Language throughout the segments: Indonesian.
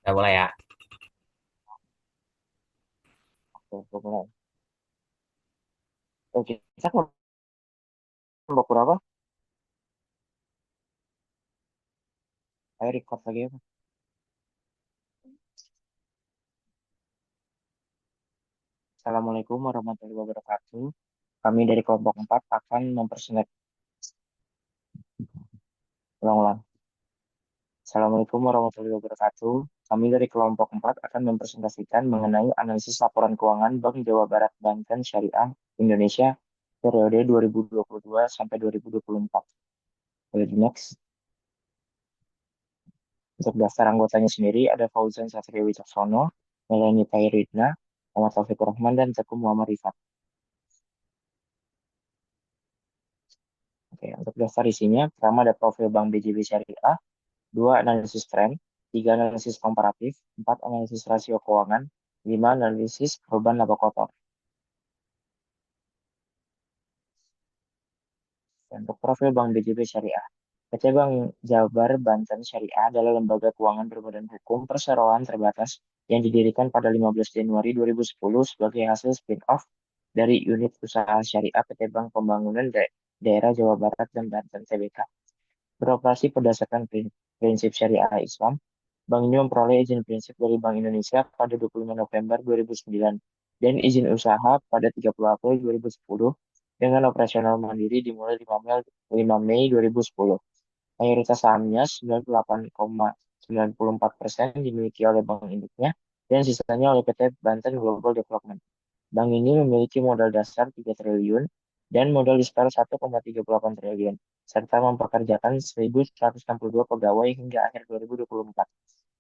Udah mulai ya. Oke, mulai. Oke, kita kelompok berapa? Ayo record lagi ya. Assalamualaikum warahmatullahi wabarakatuh. Kami dari kelompok 4 akan mempresentasikan. Ulang-ulang. Assalamualaikum warahmatullahi wabarakatuh. Kami dari kelompok 4 akan mempresentasikan mengenai analisis laporan keuangan Bank Jawa Barat Banten Syariah Indonesia periode 2022 sampai 2024. Boleh di next. Untuk daftar anggotanya sendiri ada Fauzan Satrio Wicaksono, Melanie Pairidna, Muhammad Taufikur Rahman, dan Teguh Muhammad Rifat. Oke, untuk daftar isinya, pertama ada profil Bank BJB Syariah, dua analisis tren, tiga analisis komparatif, empat analisis rasio keuangan, lima analisis perubahan laba kotor. Untuk profil Bank BJB Syariah, PT Bank Jabar Banten Syariah adalah lembaga keuangan berbadan hukum perseroan terbatas yang didirikan pada 15 Januari 2010 sebagai hasil spin-off dari unit usaha syariah PT Bank Pembangunan Daerah Jawa Barat dan Banten Tbk. Beroperasi berdasarkan prinsip syariah Islam, bank ini memperoleh izin prinsip dari Bank Indonesia pada 25 November 2009 dan izin usaha pada 30 April 2010 dengan operasional mandiri dimulai 5 Mei 2010. Mayoritas sahamnya 98,94% dimiliki oleh bank induknya dan sisanya oleh PT Banten Global Development. Bank ini memiliki modal dasar 3 triliun dan modal dispar 1,38 triliun, serta mempekerjakan 1.162 pegawai hingga akhir 2024.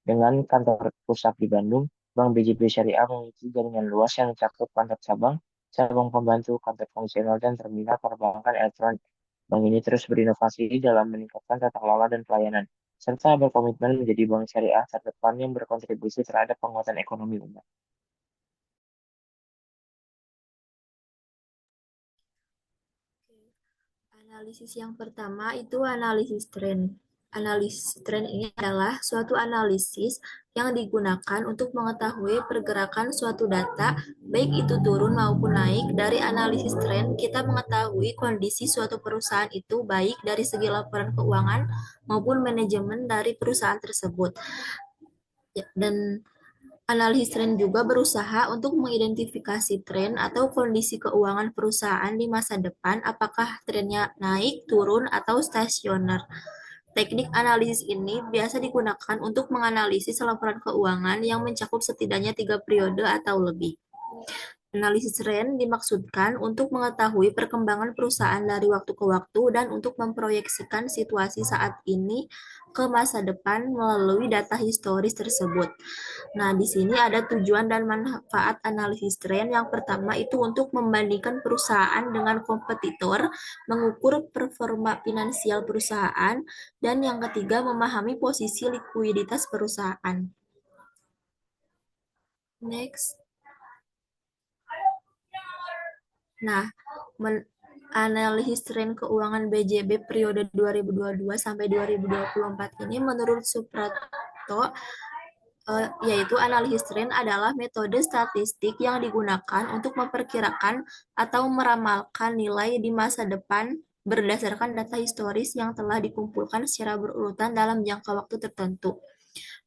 Dengan kantor pusat di Bandung, Bank BJB Syariah memiliki jaringan luas yang mencakup kantor cabang, cabang pembantu, kantor fungsional, dan terminal perbankan elektronik. Bank ini terus berinovasi dalam meningkatkan tata kelola dan pelayanan, serta berkomitmen menjadi bank syariah terdepan yang berkontribusi terhadap penguatan ekonomi umat. Analisis yang pertama itu analisis tren. Analisis tren ini adalah suatu analisis yang digunakan untuk mengetahui pergerakan suatu data, baik itu turun maupun naik. Dari analisis tren, kita mengetahui kondisi suatu perusahaan itu baik dari segi laporan keuangan maupun manajemen dari perusahaan tersebut. Dan analisis tren juga berusaha untuk mengidentifikasi tren atau kondisi keuangan perusahaan di masa depan, apakah trennya naik, turun, atau stasioner. Teknik analisis ini biasa digunakan untuk menganalisis laporan keuangan yang mencakup setidaknya 3 periode atau lebih. Analisis tren dimaksudkan untuk mengetahui perkembangan perusahaan dari waktu ke waktu dan untuk memproyeksikan situasi saat ini ke masa depan melalui data historis tersebut. Nah, di sini ada tujuan dan manfaat analisis tren. Yang pertama itu untuk membandingkan perusahaan dengan kompetitor, mengukur performa finansial perusahaan, dan yang ketiga memahami posisi likuiditas perusahaan. Next. Nah, analisis tren keuangan BJB periode 2022 sampai 2024 ini menurut Suprapto, yaitu analisis tren adalah metode statistik yang digunakan untuk memperkirakan atau meramalkan nilai di masa depan berdasarkan data historis yang telah dikumpulkan secara berurutan dalam jangka waktu tertentu.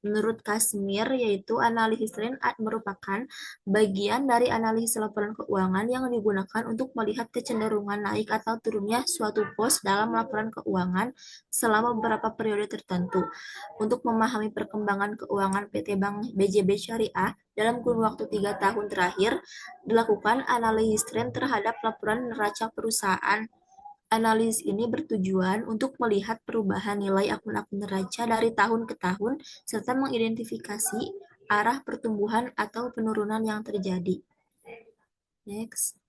Menurut Kasmir, yaitu analisis tren merupakan bagian dari analisis laporan keuangan yang digunakan untuk melihat kecenderungan naik atau turunnya suatu pos dalam laporan keuangan selama beberapa periode tertentu. Untuk memahami perkembangan keuangan PT Bank BJB Syariah dalam kurun waktu 3 tahun terakhir, dilakukan analisis tren terhadap laporan neraca perusahaan. Analisis ini bertujuan untuk melihat perubahan nilai akun-akun neraca dari tahun ke tahun serta mengidentifikasi arah pertumbuhan atau penurunan yang terjadi. Next.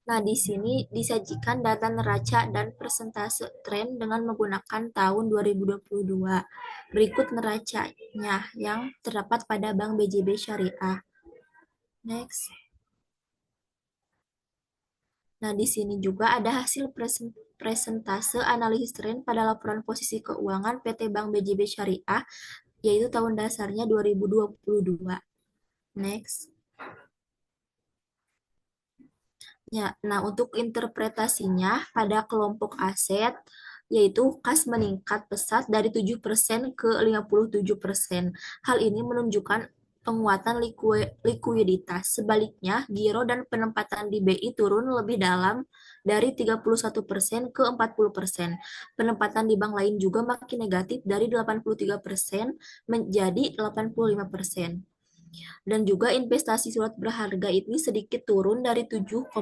Nah, di sini disajikan data neraca dan persentase tren dengan menggunakan tahun 2022. Berikut neracanya yang terdapat pada Bank BJB Syariah. Next. Nah, di sini juga ada hasil presentase analisis tren pada laporan posisi keuangan PT Bank BJB Syariah, yaitu tahun dasarnya 2022. Next. Ya, nah untuk interpretasinya pada kelompok aset, yaitu kas meningkat pesat dari 7% ke 57%. Hal ini menunjukkan penguatan likuiditas. Sebaliknya, giro dan penempatan di BI turun lebih dalam dari 31% ke 40%. Penempatan di bank lain juga makin negatif dari 83% menjadi 85%. Dan juga investasi surat berharga ini sedikit turun dari 7,4%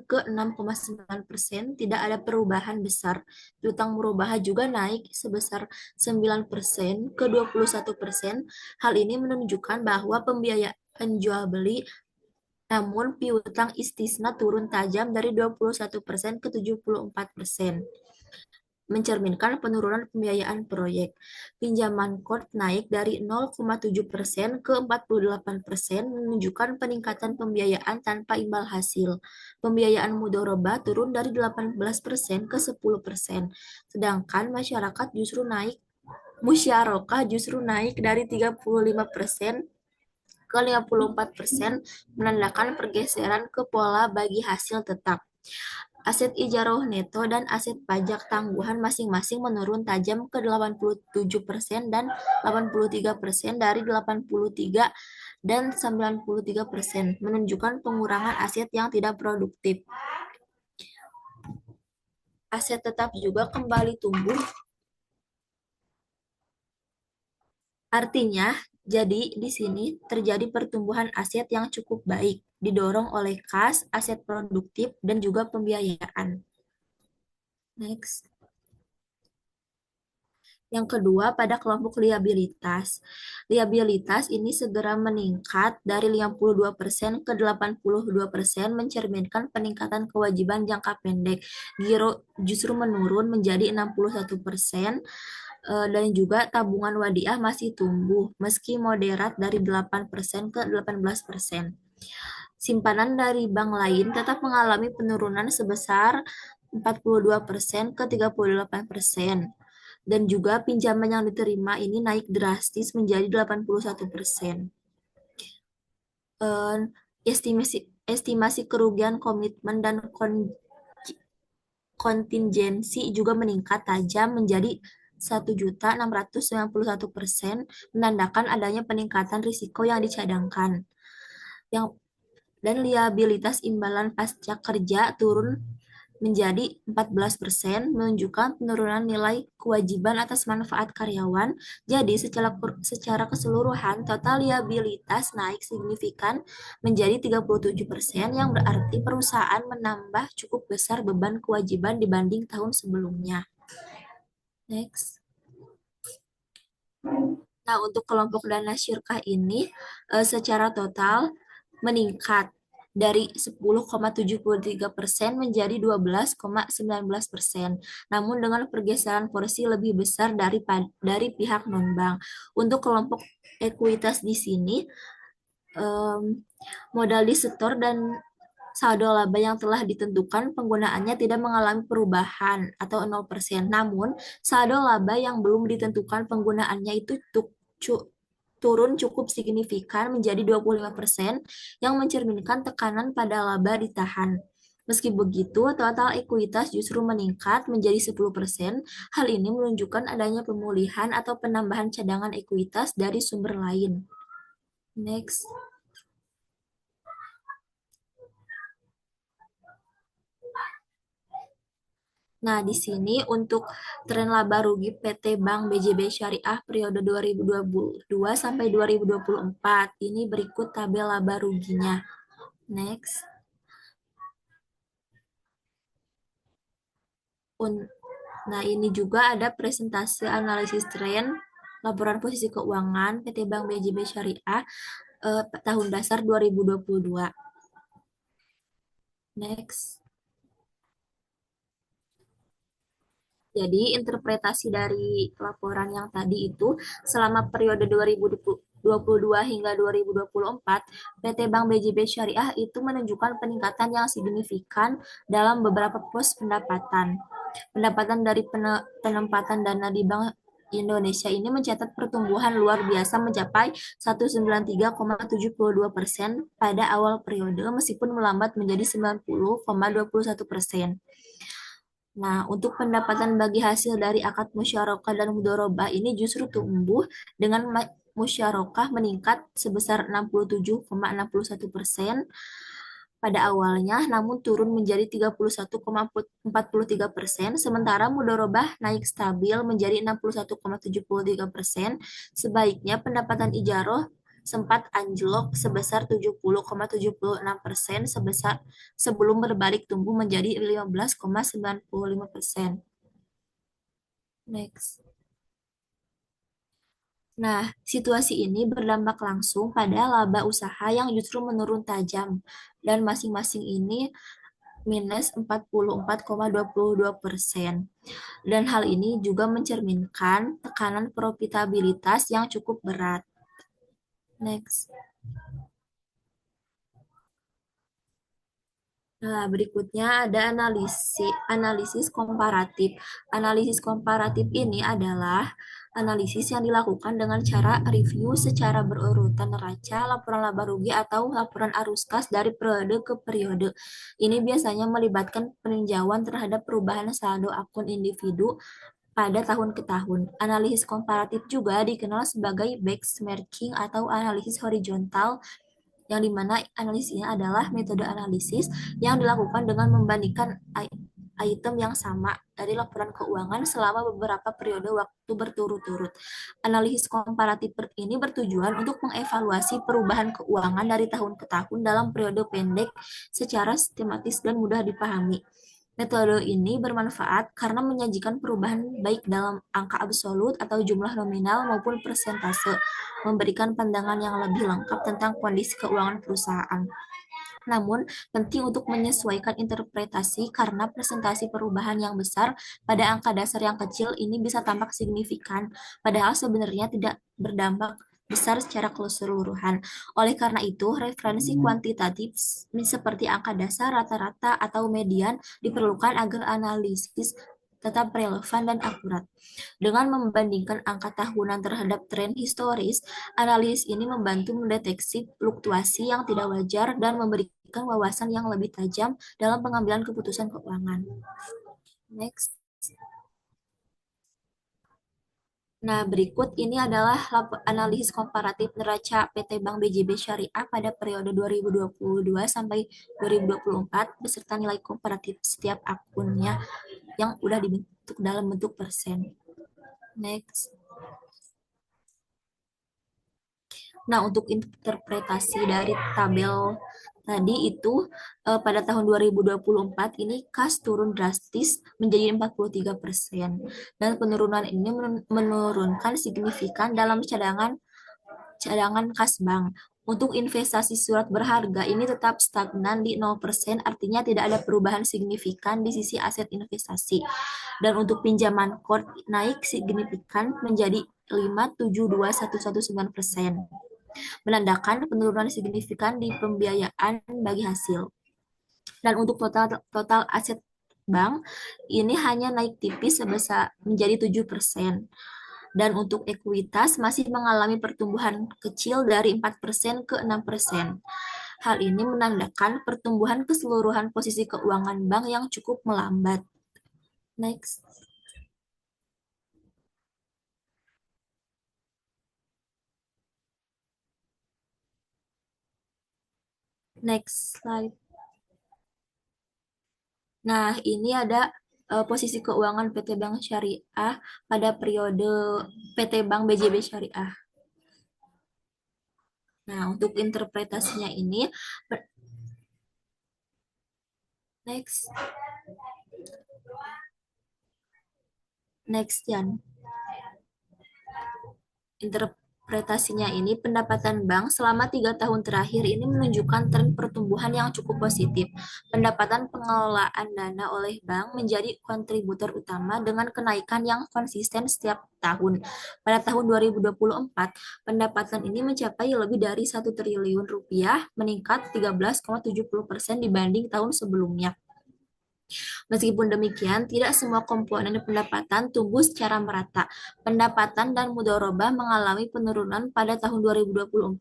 ke 6,9%, tidak ada perubahan besar. Piutang murabahah juga naik sebesar 9% ke 21%. Hal ini menunjukkan bahwa pembiayaan jual beli, namun piutang istisna turun tajam dari 21% ke 74%, mencerminkan penurunan pembiayaan proyek. Pinjaman core naik dari 0,7% ke 48%, menunjukkan peningkatan pembiayaan tanpa imbal hasil. Pembiayaan mudharabah turun dari 18% ke 10%, sedangkan musyarakah justru naik dari 35% ke 54%, menandakan pergeseran ke pola bagi hasil tetap. Aset ijaroh neto dan aset pajak tangguhan masing-masing menurun tajam ke 87% dan 83% dari 83 dan 93%, menunjukkan pengurangan aset yang tidak produktif. Aset tetap juga kembali tumbuh. Artinya, jadi di sini terjadi pertumbuhan aset yang cukup baik, didorong oleh kas, aset produktif, dan juga pembiayaan. Next. Yang kedua, pada kelompok liabilitas. Liabilitas ini segera meningkat dari 52% ke 82%, mencerminkan peningkatan kewajiban jangka pendek. Giro justru menurun menjadi 61%, dan juga tabungan wadiah masih tumbuh, meski moderat dari 8% ke 18%. Simpanan dari bank lain tetap mengalami penurunan sebesar 42% ke 38%. Dan juga pinjaman yang diterima ini naik drastis menjadi 81%. Eh, estimasi kerugian komitmen dan kontingensi juga meningkat tajam menjadi 1.691%, menandakan adanya peningkatan risiko yang dicadangkan. Dan liabilitas imbalan pasca kerja turun menjadi 14%, menunjukkan penurunan nilai kewajiban atas manfaat karyawan. Jadi secara keseluruhan total liabilitas naik signifikan menjadi 37%, yang berarti perusahaan menambah cukup besar beban kewajiban dibanding tahun sebelumnya. Next. Nah, untuk kelompok dana syirkah ini secara total meningkat dari 10,73% menjadi 12,19%. Namun dengan pergeseran porsi lebih besar dari pihak non-bank. Untuk kelompok ekuitas di sini, modal disetor dan saldo laba yang telah ditentukan penggunaannya tidak mengalami perubahan atau 0%. Namun, saldo laba yang belum ditentukan penggunaannya itu turun cukup signifikan menjadi 25%, yang mencerminkan tekanan pada laba ditahan. Meski begitu, total ekuitas justru meningkat menjadi 10%. Hal ini menunjukkan adanya pemulihan atau penambahan cadangan ekuitas dari sumber lain. Next. Nah, di sini untuk tren laba rugi PT Bank BJB Syariah periode 2022 sampai 2024. Ini berikut tabel laba ruginya. Next. Nah, ini juga ada presentase analisis tren laporan posisi keuangan PT Bank BJB Syariah tahun dasar 2022. Next. Jadi, interpretasi dari laporan yang tadi itu, selama periode 2022 2022 hingga 2024, PT Bank BJB Syariah itu menunjukkan peningkatan yang signifikan dalam beberapa pos pendapatan. Pendapatan dari penempatan dana di Bank Indonesia ini mencatat pertumbuhan luar biasa mencapai 193,72% pada awal periode meskipun melambat menjadi 90,21%. Nah, untuk pendapatan bagi hasil dari akad musyarakah dan mudharabah ini justru tumbuh dengan musyarakah meningkat sebesar 67,61% pada awalnya, namun turun menjadi 31,43%, sementara mudharabah naik stabil menjadi 61,73%. Sebaiknya pendapatan ijaroh sempat anjlok sebesar 70,76% sebelum berbalik tumbuh menjadi 15,95%. Next. Nah, situasi ini berdampak langsung pada laba usaha yang justru menurun tajam dan masing-masing ini minus 44,22%. Dan hal ini juga mencerminkan tekanan profitabilitas yang cukup berat. Next. Nah, berikutnya ada analisis komparatif. Analisis komparatif ini adalah analisis yang dilakukan dengan cara review secara berurutan neraca, laporan laba rugi, atau laporan arus kas dari periode ke periode. Ini biasanya melibatkan peninjauan terhadap perubahan saldo akun individu pada tahun ke tahun. Analisis komparatif juga dikenal sebagai benchmarking atau analisis horizontal, yang dimana analisis ini adalah metode analisis yang dilakukan dengan membandingkan item yang sama dari laporan keuangan selama beberapa periode waktu berturut-turut. Analisis komparatif ini bertujuan untuk mengevaluasi perubahan keuangan dari tahun ke tahun dalam periode pendek secara sistematis dan mudah dipahami. Metode ini bermanfaat karena menyajikan perubahan baik dalam angka absolut atau jumlah nominal maupun persentase, memberikan pandangan yang lebih lengkap tentang kondisi keuangan perusahaan. Namun, penting untuk menyesuaikan interpretasi karena presentasi perubahan yang besar pada angka dasar yang kecil ini bisa tampak signifikan, padahal sebenarnya tidak berdampak besar secara keseluruhan. Oleh karena itu, referensi kuantitatif seperti angka dasar, rata-rata, atau median diperlukan agar analisis tetap relevan dan akurat. Dengan membandingkan angka tahunan terhadap tren historis, analis ini membantu mendeteksi fluktuasi yang tidak wajar dan memberikan wawasan yang lebih tajam dalam pengambilan keputusan keuangan. Next. Nah, berikut ini adalah analisis komparatif neraca PT Bank BJB Syariah pada periode 2022 sampai 2024 beserta nilai komparatif setiap akunnya yang sudah dibentuk dalam bentuk persen. Next. Nah, untuk interpretasi dari tabel tadi itu pada tahun 2024 ini kas turun drastis menjadi 43%. Dan penurunan ini menurunkan signifikan dalam cadangan kas bank. Untuk investasi surat berharga ini tetap stagnan di 0%, artinya tidak ada perubahan signifikan di sisi aset investasi. Dan untuk pinjaman core naik signifikan menjadi 5,72119%, menandakan penurunan signifikan di pembiayaan bagi hasil. Dan untuk total aset bank ini hanya naik tipis sebesar menjadi 7%. Dan untuk ekuitas masih mengalami pertumbuhan kecil dari 4% ke 6%. Hal ini menandakan pertumbuhan keseluruhan posisi keuangan bank yang cukup melambat. Next. Next slide. Nah, ini ada posisi keuangan PT Bank Syariah pada periode PT Bank BJB Syariah. Nah, untuk interpretasinya ini, next, Jan. interpretasinya ini, pendapatan bank selama 3 tahun terakhir ini menunjukkan tren pertumbuhan yang cukup positif. Pendapatan pengelolaan dana oleh bank menjadi kontributor utama dengan kenaikan yang konsisten setiap tahun. Pada tahun 2024, pendapatan ini mencapai lebih dari 1 triliun rupiah, meningkat 13,70% dibanding tahun sebelumnya. Meskipun demikian, tidak semua komponen pendapatan tumbuh secara merata. Pendapatan dan mudharabah mengalami penurunan pada tahun 2024.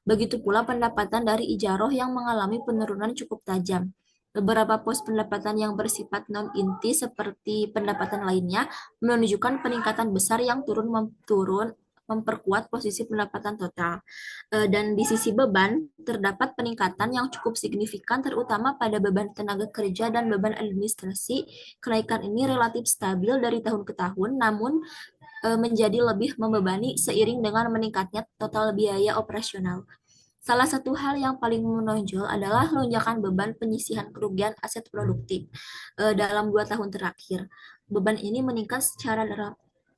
Begitu pula pendapatan dari ijaroh yang mengalami penurunan cukup tajam. Beberapa pos pendapatan yang bersifat non-inti seperti pendapatan lainnya menunjukkan peningkatan besar yang turun memperkuat posisi pendapatan total. Dan di sisi beban, terdapat peningkatan yang cukup signifikan terutama pada beban tenaga kerja dan beban administrasi. Kenaikan ini relatif stabil dari tahun ke tahun, namun menjadi lebih membebani seiring dengan meningkatnya total biaya operasional. Salah satu hal yang paling menonjol adalah lonjakan beban penyisihan kerugian aset produktif dalam 2 tahun terakhir. Beban ini meningkat secara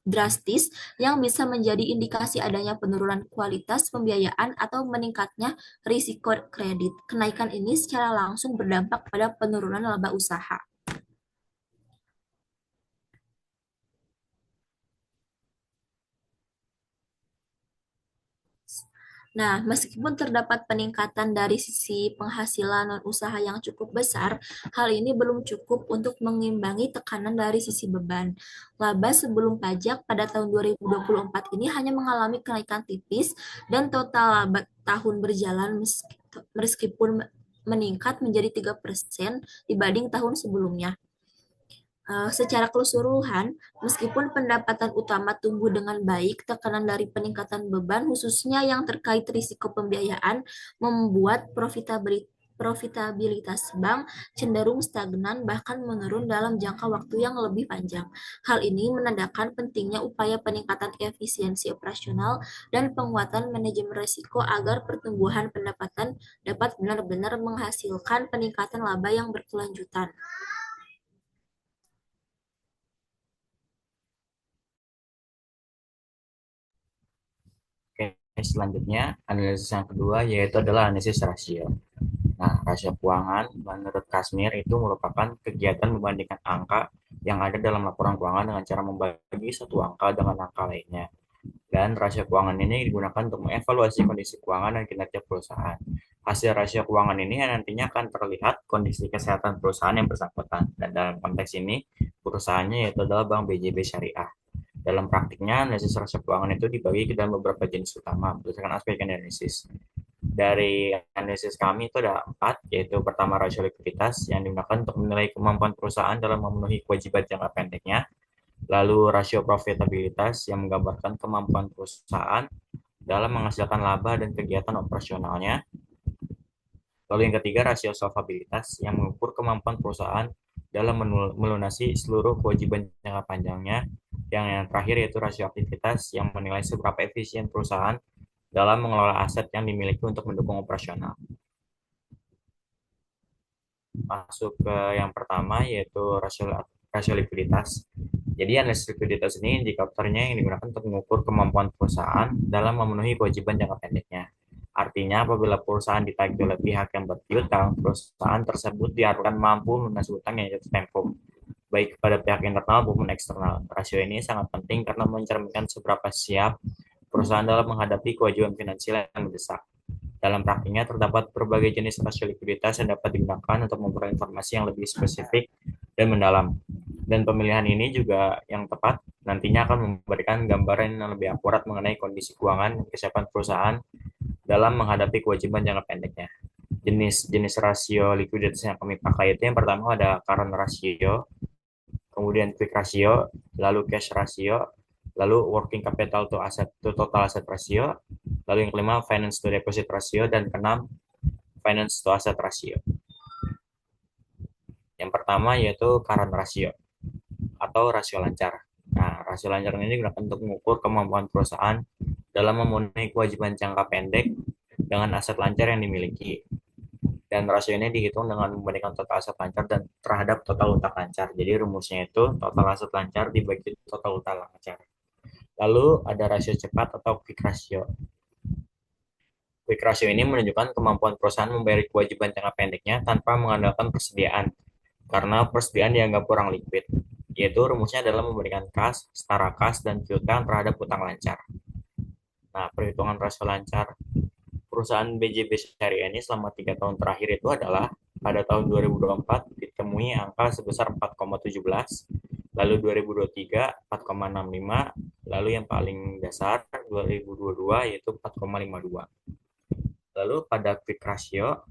drastis yang bisa menjadi indikasi adanya penurunan kualitas pembiayaan atau meningkatnya risiko kredit. Kenaikan ini secara langsung berdampak pada penurunan laba usaha. Nah, meskipun terdapat peningkatan dari sisi penghasilan non-usaha yang cukup besar, hal ini belum cukup untuk mengimbangi tekanan dari sisi beban. Laba sebelum pajak pada tahun 2024 ini hanya mengalami kenaikan tipis dan total laba tahun berjalan meskipun meningkat menjadi 3% dibanding tahun sebelumnya. Secara keseluruhan, meskipun pendapatan utama tumbuh dengan baik, tekanan dari peningkatan beban, khususnya yang terkait risiko pembiayaan, membuat profitabilitas bank cenderung stagnan bahkan menurun dalam jangka waktu yang lebih panjang. Hal ini menandakan pentingnya upaya peningkatan efisiensi operasional dan penguatan manajemen risiko agar pertumbuhan pendapatan dapat benar-benar menghasilkan peningkatan laba yang berkelanjutan. Oke, selanjutnya analisis yang kedua yaitu adalah analisis rasio. Nah, rasio keuangan menurut Kasmir itu merupakan kegiatan membandingkan angka yang ada dalam laporan keuangan dengan cara membagi satu angka dengan angka lainnya. Dan rasio keuangan ini digunakan untuk mengevaluasi kondisi keuangan dan kinerja perusahaan. Hasil rasio keuangan ini nantinya akan terlihat kondisi kesehatan perusahaan yang bersangkutan. Dan dalam konteks ini, perusahaannya yaitu adalah Bank BJB Syariah. Dalam praktiknya, analisis rasio keuangan itu dibagi ke dalam beberapa jenis utama berdasarkan aspek analisis. Dari analisis kami itu ada 4, yaitu pertama rasio likuiditas yang digunakan untuk menilai kemampuan perusahaan dalam memenuhi kewajiban jangka pendeknya. Lalu rasio profitabilitas yang menggambarkan kemampuan perusahaan dalam menghasilkan laba dan kegiatan operasionalnya. Lalu yang ketiga rasio solvabilitas yang mengukur kemampuan perusahaan dalam melunasi seluruh kewajiban jangka panjangnya. Yang terakhir yaitu rasio aktivitas yang menilai seberapa efisien perusahaan dalam mengelola aset yang dimiliki untuk mendukung operasional. Masuk ke yang pertama yaitu rasio likuiditas. Jadi analisis likuiditas ini indikatornya yang digunakan untuk mengukur kemampuan perusahaan dalam memenuhi kewajiban jangka pendeknya. Artinya apabila perusahaan ditagih oleh pihak yang berpiutang, perusahaan tersebut diharapkan mampu melunasi utang yang jatuh tempo, baik kepada pihak internal maupun eksternal. Rasio ini sangat penting karena mencerminkan seberapa siap perusahaan dalam menghadapi kewajiban finansial yang mendesak. Dalam praktiknya terdapat berbagai jenis rasio likuiditas yang dapat digunakan untuk memperoleh informasi yang lebih spesifik dan mendalam. Dan pemilihan ini juga yang tepat nantinya akan memberikan gambaran yang lebih akurat mengenai kondisi keuangan dan kesiapan perusahaan dalam menghadapi kewajiban jangka pendeknya. Jenis rasio likuiditas yang kami pakai itu yang pertama ada current ratio, kemudian quick ratio, lalu cash ratio, lalu working capital to total asset ratio, lalu yang kelima finance to deposit ratio, dan keenam finance to asset ratio. Yang pertama yaitu current ratio atau rasio lancar. Nah, rasio lancar ini digunakan untuk mengukur kemampuan perusahaan dalam memenuhi kewajiban jangka pendek dengan aset lancar yang dimiliki. Dan rasio ini dihitung dengan membandingkan total aset lancar dan terhadap total utang lancar. Jadi rumusnya itu total aset lancar dibagi total utang lancar. Lalu ada rasio cepat atau quick ratio. Quick ratio ini menunjukkan kemampuan perusahaan membayar kewajiban jangka pendeknya tanpa mengandalkan persediaan, karena persediaan dianggap kurang liquid, yaitu rumusnya adalah memberikan kas, setara kas, dan piutang terhadap utang lancar. Nah, perhitungan rasio lancar perusahaan BJB Syariah ini selama 3 tahun terakhir itu adalah pada tahun 2024 ditemui angka sebesar 4,17, lalu 2023 4,65, lalu yang paling dasar 2022 yaitu 4,52. Lalu pada quick ratio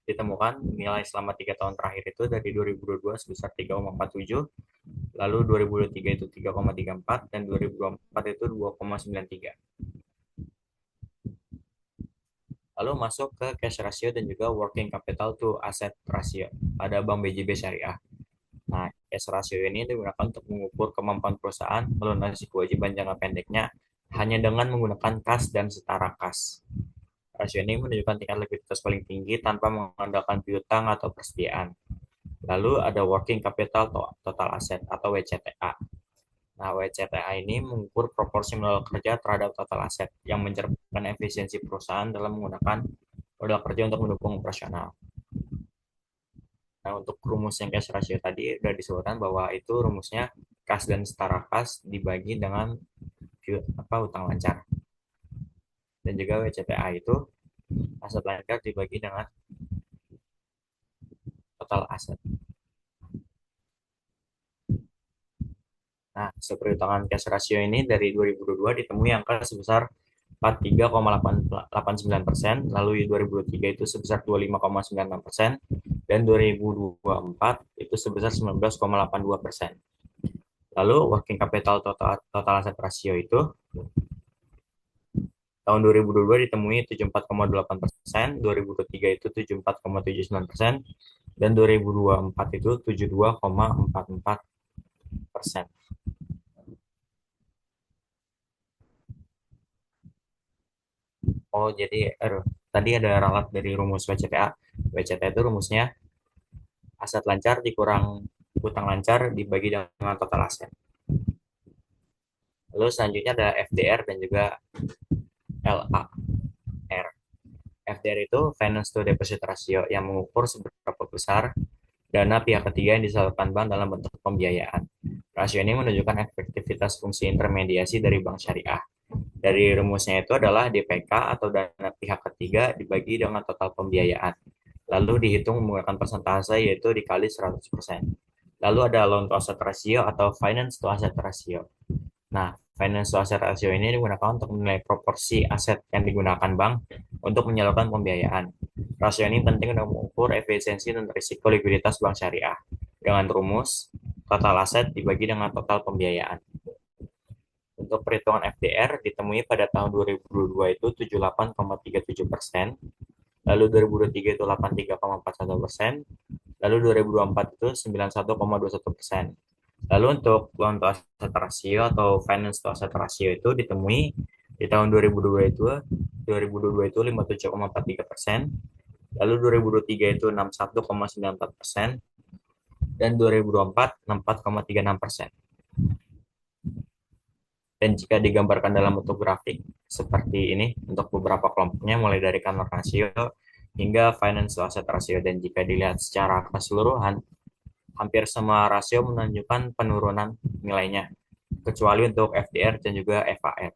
ditemukan nilai selama 3 tahun terakhir itu dari 2022 sebesar 3,47, lalu 2023 itu 3,34, dan 2024 itu 2,93. Lalu masuk ke cash ratio dan juga working capital to asset ratio pada Bank BJB Syariah. Nah, cash ratio ini digunakan untuk mengukur kemampuan perusahaan melunasi kewajiban jangka pendeknya hanya dengan menggunakan kas dan setara kas. Rasio ini menunjukkan tingkat likuiditas paling tinggi tanpa mengandalkan piutang atau persediaan. Lalu ada working capital total asset atau WCTA. Nah, WCTA ini mengukur proporsi modal kerja terhadap total aset yang mencerminkan efisiensi perusahaan dalam menggunakan modal kerja untuk mendukung operasional. Nah, untuk rumus yang cash ratio tadi sudah disebutkan bahwa itu rumusnya kas dan setara kas dibagi dengan utang lancar. Dan juga WCTA itu aset lancar dibagi dengan total aset. Nah, perhitungan cash ratio ini dari 2022 ditemui angka sebesar 43,89%, lalu 2023 itu sebesar 25,96%, dan 2024 itu sebesar 19,82%. Lalu working capital total aset rasio itu tahun 2022 ditemui 74,8%, 2023 itu 74,79%, dan 2024 itu 72,44%. Oh, jadi tadi ada ralat dari rumus WCTA. WCTA itu rumusnya aset lancar dikurang utang lancar dibagi dengan total aset. Lalu selanjutnya ada FDR dan juga LAR. FDR itu Finance to Deposit Ratio yang mengukur seberapa besar dana pihak ketiga yang disalurkan bank dalam bentuk pembiayaan. Rasio ini menunjukkan efektivitas fungsi intermediasi dari bank syariah. Dari rumusnya itu adalah DPK atau dana pihak ketiga dibagi dengan total pembiayaan. Lalu dihitung menggunakan persentase yaitu dikali 100%. Lalu ada loan to asset ratio atau finance to asset ratio. Nah, finance to asset ratio ini digunakan untuk menilai proporsi aset yang digunakan bank untuk menyalurkan pembiayaan. Rasio ini penting untuk mengukur efisiensi dan risiko likuiditas bank syariah dengan rumus total aset dibagi dengan total pembiayaan. Untuk perhitungan FDR ditemui pada tahun 2022 itu 78,37%, lalu 2023 itu 83,41%, lalu 2024 itu 91,21%. Lalu untuk loan to asset ratio atau finance to asset ratio itu ditemui di tahun 2022 itu 57,43%, lalu 2023 itu 61,94%, dan 2024 64,36%. Dan jika digambarkan dalam bentuk grafik seperti ini untuk beberapa kelompoknya mulai dari kantor rasio hingga finance to asset ratio, dan jika dilihat secara keseluruhan hampir semua rasio menunjukkan penurunan nilainya kecuali untuk FDR dan juga FAR.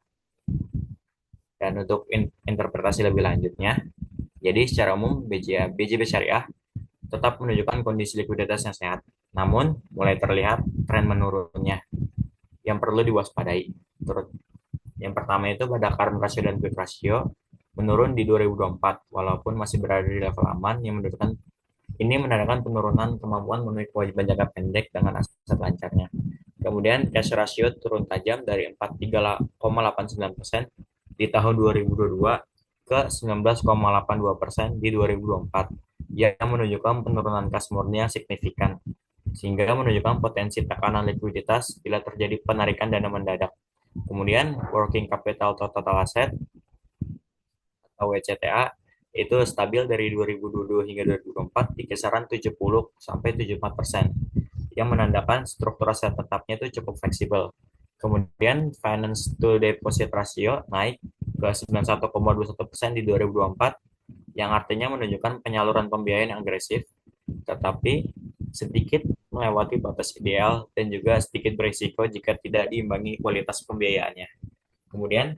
Dan untuk interpretasi lebih lanjutnya, jadi secara umum BJB Syariah tetap menunjukkan kondisi likuiditas yang sehat, namun mulai terlihat tren menurunnya yang perlu diwaspadai. Yang pertama itu pada current ratio dan quick ratio menurun di 2024 walaupun masih berada di level aman yang menunjukkan ini menandakan penurunan kemampuan memenuhi kewajiban jangka pendek dengan aset lancarnya. Kemudian cash ratio turun tajam dari 43,89% di tahun 2022 ke 19,82% di 2024 yang menunjukkan penurunan kas murni yang signifikan sehingga menunjukkan potensi tekanan likuiditas bila terjadi penarikan dana mendadak. Kemudian working capital total asset atau WCTA itu stabil dari 2022 hingga 2024 di kisaran 70 sampai 74% yang menandakan struktur aset tetapnya itu cukup fleksibel Kemudian finance to deposit ratio naik ke 91,21% di 2024, yang artinya menunjukkan penyaluran pembiayaan yang agresif, tetapi sedikit melewati batas ideal dan juga sedikit berisiko jika tidak diimbangi kualitas pembiayaannya. Kemudian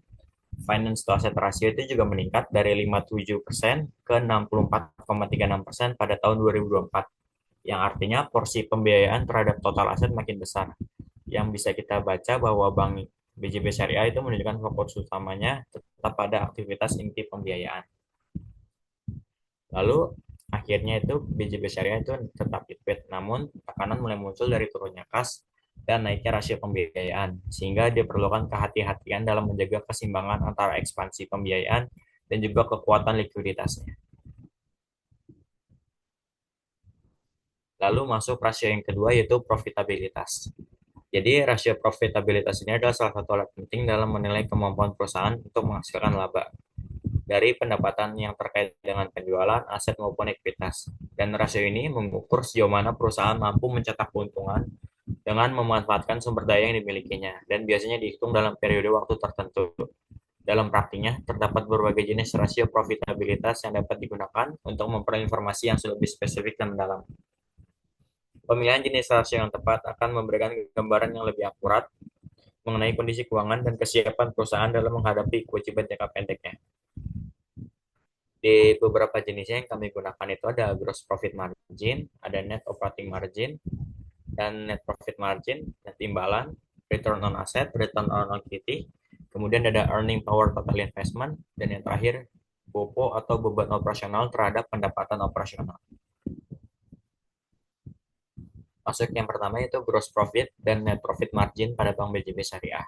finance to asset ratio itu juga meningkat dari 57% ke 64,36% pada tahun 2024, yang artinya porsi pembiayaan terhadap total aset makin besar. Yang bisa kita baca bahwa Bank BJB Syariah itu menunjukkan fokus utamanya tetap pada aktivitas inti pembiayaan. Lalu akhirnya itu BJB Syariah itu tetap liquid, namun tekanan mulai muncul dari turunnya kas dan naiknya rasio pembiayaan, sehingga diperlukan kehati-hatian dalam menjaga keseimbangan antara ekspansi pembiayaan dan juga kekuatan likuiditasnya. Lalu masuk rasio yang kedua, yaitu profitabilitas. Jadi rasio profitabilitas ini adalah salah satu alat penting dalam menilai kemampuan perusahaan untuk menghasilkan laba dari pendapatan yang terkait dengan penjualan, aset maupun ekuitas. Dan rasio ini mengukur sejauh mana perusahaan mampu mencetak keuntungan dengan memanfaatkan sumber daya yang dimilikinya, dan biasanya dihitung dalam periode waktu tertentu. Dalam praktiknya, terdapat berbagai jenis rasio profitabilitas yang dapat digunakan untuk memperoleh informasi yang lebih spesifik dan mendalam. Pemilihan jenis rasio yang tepat akan memberikan gambaran yang lebih akurat mengenai kondisi keuangan dan kesiapan perusahaan dalam menghadapi kewajiban jangka pendeknya. Di beberapa jenisnya yang kami gunakan itu ada gross profit margin, ada net operating margin, dan net profit margin, net imbalan, return on asset, return on equity, kemudian ada earning power total investment, dan yang terakhir BOPO atau beban operasional terhadap pendapatan operasional. Masuk yang pertama itu gross profit dan net profit margin pada Bank BJB Syariah.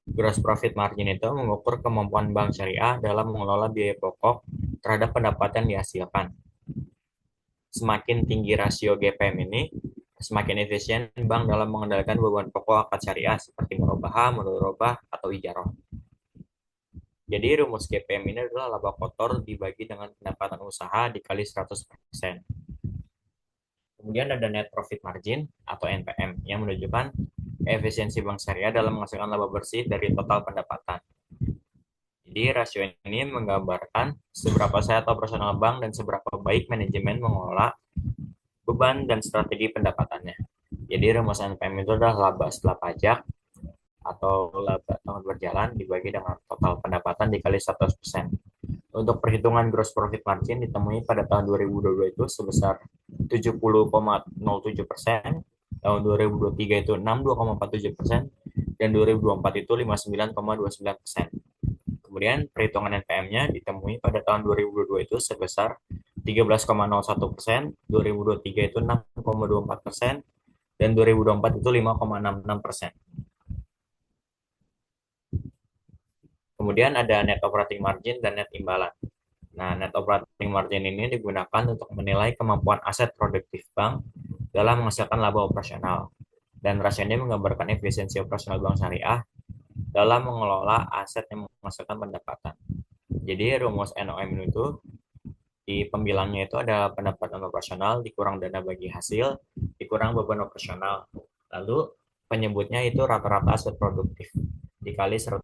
Gross profit margin itu mengukur kemampuan bank syariah dalam mengelola biaya pokok terhadap pendapatan yang dihasilkan. Semakin tinggi rasio GPM ini, semakin efisien bank dalam mengendalikan beban pokok akad syariah seperti murabahah, mudharabah, atau ijarah. Jadi rumus GPM ini adalah laba kotor dibagi dengan pendapatan usaha dikali 100%. Kemudian ada net profit margin atau NPM yang menunjukkan efisiensi bank syariah dalam menghasilkan laba bersih dari total pendapatan. Jadi rasio ini menggambarkan seberapa sehat operasional bank dan seberapa baik manajemen mengelola beban dan strategi pendapatannya. Jadi rumus NPM itu adalah laba setelah pajak atau laba tahun berjalan dibagi dengan total pendapatan dikali 100%. Untuk perhitungan gross profit margin ditemui pada tahun 2022 itu sebesar 70,07%, tahun 2023 itu 62,47%, dan 2024 itu 59,29%. Kemudian perhitungan NPM-nya ditemui pada tahun 2022 itu sebesar 13,01%, 2023 itu 6,24%, dan 2024 itu 5,66%. Kemudian ada net operating margin dan net imbalan. Nah, net operating margin ini digunakan untuk menilai kemampuan aset produktif bank dalam menghasilkan laba operasional. Dan rasio ini menggambarkan efisiensi operasional bank syariah dalam mengelola aset yang menghasilkan pendapatan. Jadi rumus NOM itu di pembilangnya itu ada pendapatan operasional dikurang dana bagi hasil dikurang beban operasional. Lalu penyebutnya itu rata-rata aset produktif dikali 100%.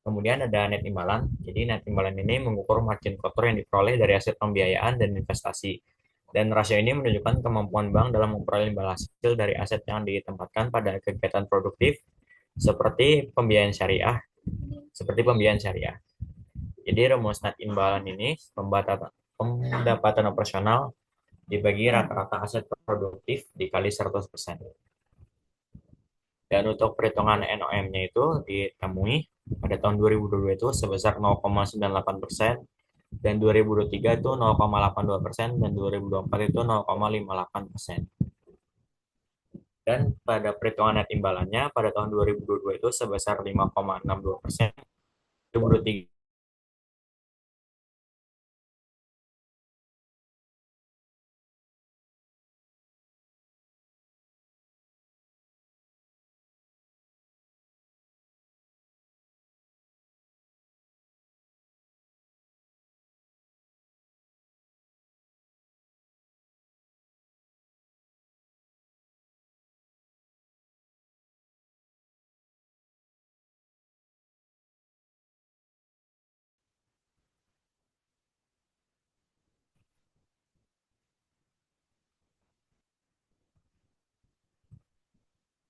Kemudian ada net imbalan. Jadi net imbalan ini mengukur margin kotor yang diperoleh dari aset pembiayaan dan investasi. Dan rasio ini menunjukkan kemampuan bank dalam memperoleh imbal hasil dari aset yang ditempatkan pada kegiatan produktif seperti pembiayaan syariah. Seperti pembiayaan syariah. Jadi rumus net imbalan ini pendapatan operasional dibagi rata-rata aset produktif dikali 100%. Dan untuk perhitungan NOM-nya itu ditemui pada tahun 2022 itu sebesar 0,98%, dan 2023 itu 0,82%, dan 2024 itu 0,58%. Dan pada perhitungan net imbalannya pada tahun 2022 itu sebesar 5,62%, 2023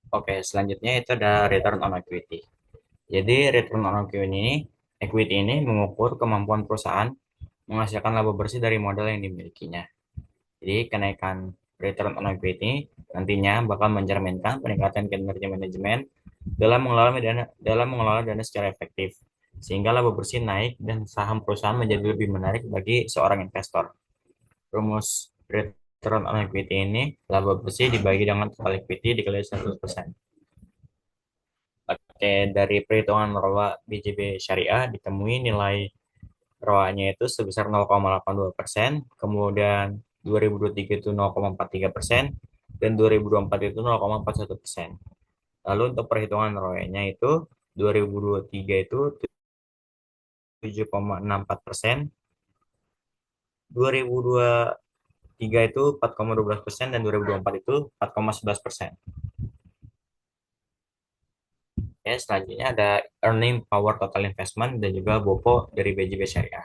Oke, selanjutnya itu ada return on equity. Jadi return on equity ini mengukur kemampuan perusahaan menghasilkan laba bersih dari modal yang dimilikinya. Jadi kenaikan return on equity nantinya bakal mencerminkan peningkatan kinerja manajemen dalam mengelola dana secara efektif, sehingga laba bersih naik dan saham perusahaan menjadi lebih menarik bagi seorang investor. Rumus return on equity ini, laba bersih dibagi dengan total equity dikali 100%. Oke, dari perhitungan ROA BJB Syariah ditemui nilai ROA-nya itu sebesar 0,82%, kemudian 2023 itu 0,43%, dan 2024 itu 0,41%. Lalu untuk perhitungan ROE-nya itu 2023 itu 7,64%, 2023 itu 4,12%, dan 2024 itu 4,11%. Ya, selanjutnya ada earning power total investment dan juga BOPO dari BJB Syariah.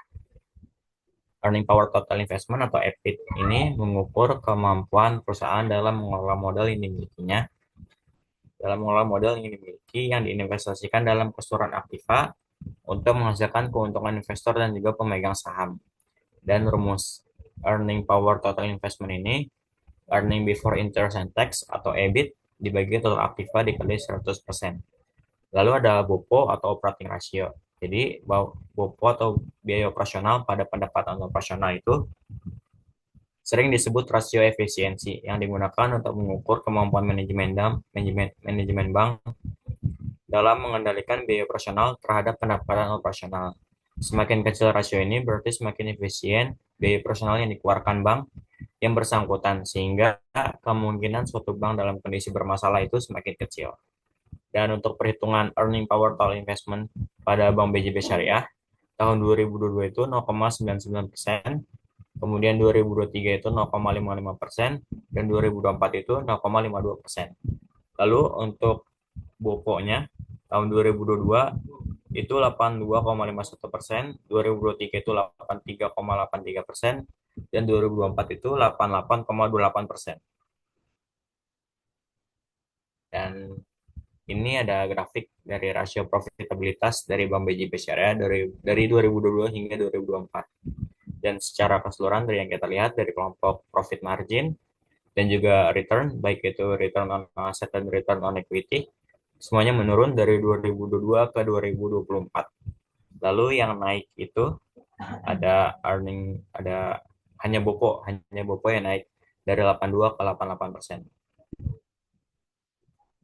Earning power total investment atau EPIT ini mengukur kemampuan perusahaan dalam mengelola modal yang dimiliki yang diinvestasikan dalam keseluruhan aktiva untuk menghasilkan keuntungan investor dan juga pemegang saham. Dan rumus earning power total investment ini, earning before interest and tax atau EBIT dibagi total aktiva dikali 100%. Lalu ada BOPO atau operating ratio. Jadi BOPO atau biaya operasional pada pendapatan operasional itu sering disebut rasio efisiensi yang digunakan untuk mengukur kemampuan manajemen bank dalam mengendalikan biaya operasional terhadap pendapatan operasional. Semakin kecil rasio ini berarti semakin efisien biaya operasional yang dikeluarkan bank yang bersangkutan, sehingga kemungkinan suatu bank dalam kondisi bermasalah itu semakin kecil. Dan untuk perhitungan earning power total investment pada Bank BJB Syariah, tahun 2022 itu 0,99%, kemudian 2023 itu 0,55%, dan 2024 itu 0,52%. Lalu untuk BOPO-nya tahun 2022 itu 82,51%, 2023 itu 83,83%, dan 2024 itu 88,28%. Dan ini ada grafik dari rasio profitabilitas dari Bank BJB Syariah dari 2022 hingga 2024. Dan secara keseluruhan dari yang kita lihat dari kelompok profit margin dan juga return, baik itu return on asset dan return on equity, semuanya menurun dari 2022 ke 2024. Lalu yang naik itu ada hanya BOPO yang naik dari 82 ke 88%.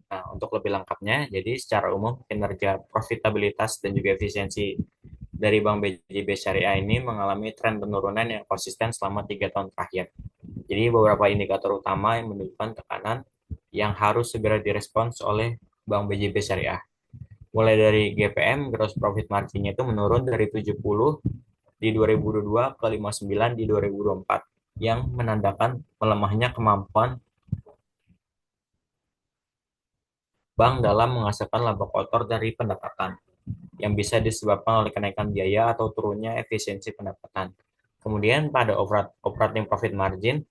Nah, untuk lebih lengkapnya, jadi secara umum kinerja profitabilitas dan juga efisiensi dari Bank BJB Syariah ini mengalami tren penurunan yang konsisten selama 3 tahun terakhir. Jadi beberapa indikator utama yang menunjukkan tekanan yang harus segera direspons oleh Bank BJB Syariah. Mulai dari GPM, gross profit margin-nya itu menurun dari 70 di 2022 ke 59 di 2024, yang menandakan melemahnya kemampuan bank dalam menghasilkan laba kotor dari pendapatan, yang bisa disebabkan oleh kenaikan biaya atau turunnya efisiensi pendapatan. Kemudian pada operating profit margin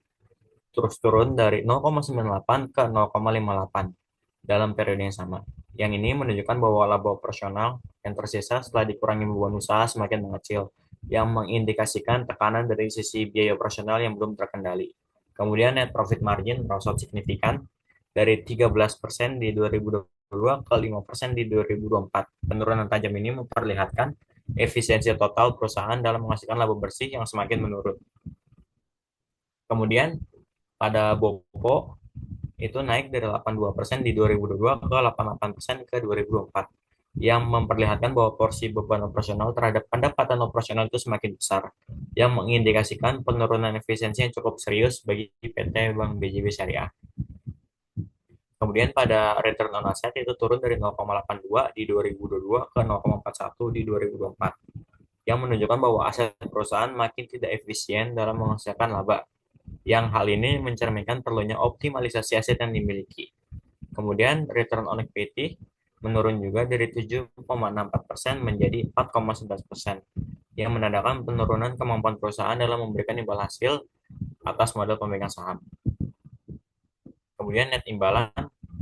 terus turun dari 0,98 ke 0,58 dalam periode yang sama. Yang ini menunjukkan bahwa laba operasional yang tersisa setelah dikurangi beban usaha semakin mengecil, yang mengindikasikan tekanan dari sisi biaya operasional yang belum terkendali. Kemudian net profit margin merosot signifikan dari 13% di 2022 ke 5% di 2024. Penurunan tajam ini memperlihatkan efisiensi total perusahaan dalam menghasilkan laba bersih yang semakin menurun. Kemudian pada BOPO itu naik dari 82% di 2022 ke 88% ke 2024, yang memperlihatkan bahwa porsi beban operasional terhadap pendapatan operasional itu semakin besar, yang mengindikasikan penurunan efisiensi yang cukup serius bagi PT Bank BJB Syariah. Kemudian pada return on asset itu turun dari 0,82 di 2022 ke 0,41 di 2024, yang menunjukkan bahwa aset perusahaan makin tidak efisien dalam menghasilkan laba, yang hal ini mencerminkan perlunya optimalisasi aset yang dimiliki. Kemudian return on equity menurun juga dari 7,64% menjadi 4,11%, yang menandakan penurunan kemampuan perusahaan dalam memberikan imbal hasil atas modal pemegang saham. Kemudian net imbalan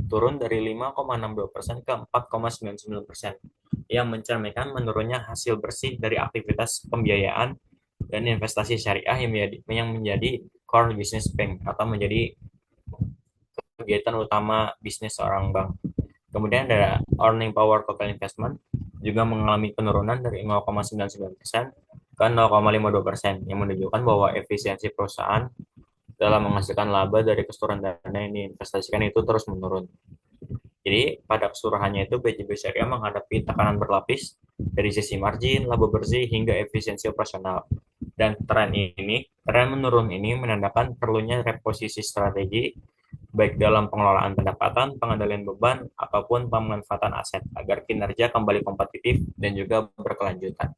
turun dari 5,62% ke 4,99%, yang mencerminkan menurunnya hasil bersih dari aktivitas pembiayaan dan investasi syariah yang menjadi core business bank atau menjadi kegiatan utama bisnis seorang bank. Kemudian ada earning power total investment juga mengalami penurunan dari 0,99% ke 0,52%, yang menunjukkan bahwa efisiensi perusahaan dalam menghasilkan laba dari keseluruhan dana yang diinvestasikan itu terus menurun. Jadi pada keseluruhannya itu BJB Syariah menghadapi tekanan berlapis dari sisi margin, laba bersih hingga efisiensi operasional. Dan tren menurun ini menandakan perlunya reposisi strategi baik dalam pengelolaan pendapatan, pengendalian beban, ataupun pemanfaatan aset agar kinerja kembali kompetitif dan juga berkelanjutan.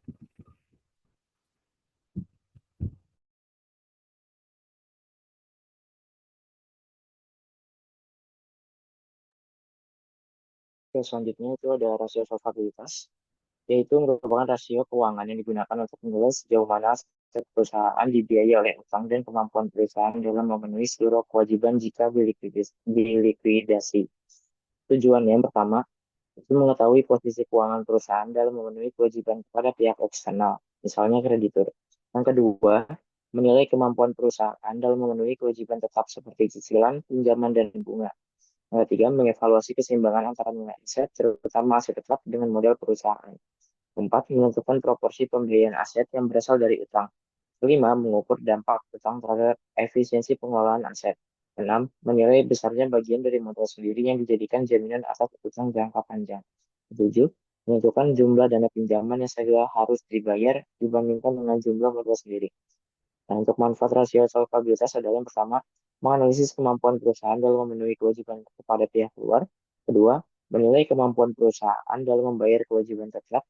Oke, selanjutnya itu ada rasio solvabilitas, yaitu merupakan rasio keuangan yang digunakan untuk menilai sejauh mana aset perusahaan dibiayai oleh utang dan kemampuan perusahaan dalam memenuhi seluruh kewajiban jika dilikuidasi. Tujuannya yang pertama, itu mengetahui posisi keuangan perusahaan dalam memenuhi kewajiban kepada pihak eksternal, misalnya kreditur. Yang kedua, menilai kemampuan perusahaan dalam memenuhi kewajiban tetap seperti cicilan, pinjaman, dan bunga. Yang ketiga, mengevaluasi keseimbangan antara nilai aset, terutama aset tetap dengan modal perusahaan. Keempat, menentukan proporsi pembiayaan aset yang berasal dari utang. Kelima, mengukur dampak utang terhadap efisiensi pengelolaan aset. Enam, menilai besarnya bagian dari modal sendiri yang dijadikan jaminan atas utang jangka panjang. Tujuh, menentukan jumlah dana pinjaman yang segera harus dibayar dibandingkan dengan jumlah modal sendiri. Nah, untuk manfaat rasio solvabilitas adalah yang pertama, menganalisis kemampuan perusahaan dalam memenuhi kewajiban kepada pihak luar. Kedua, menilai kemampuan perusahaan dalam membayar kewajiban tetap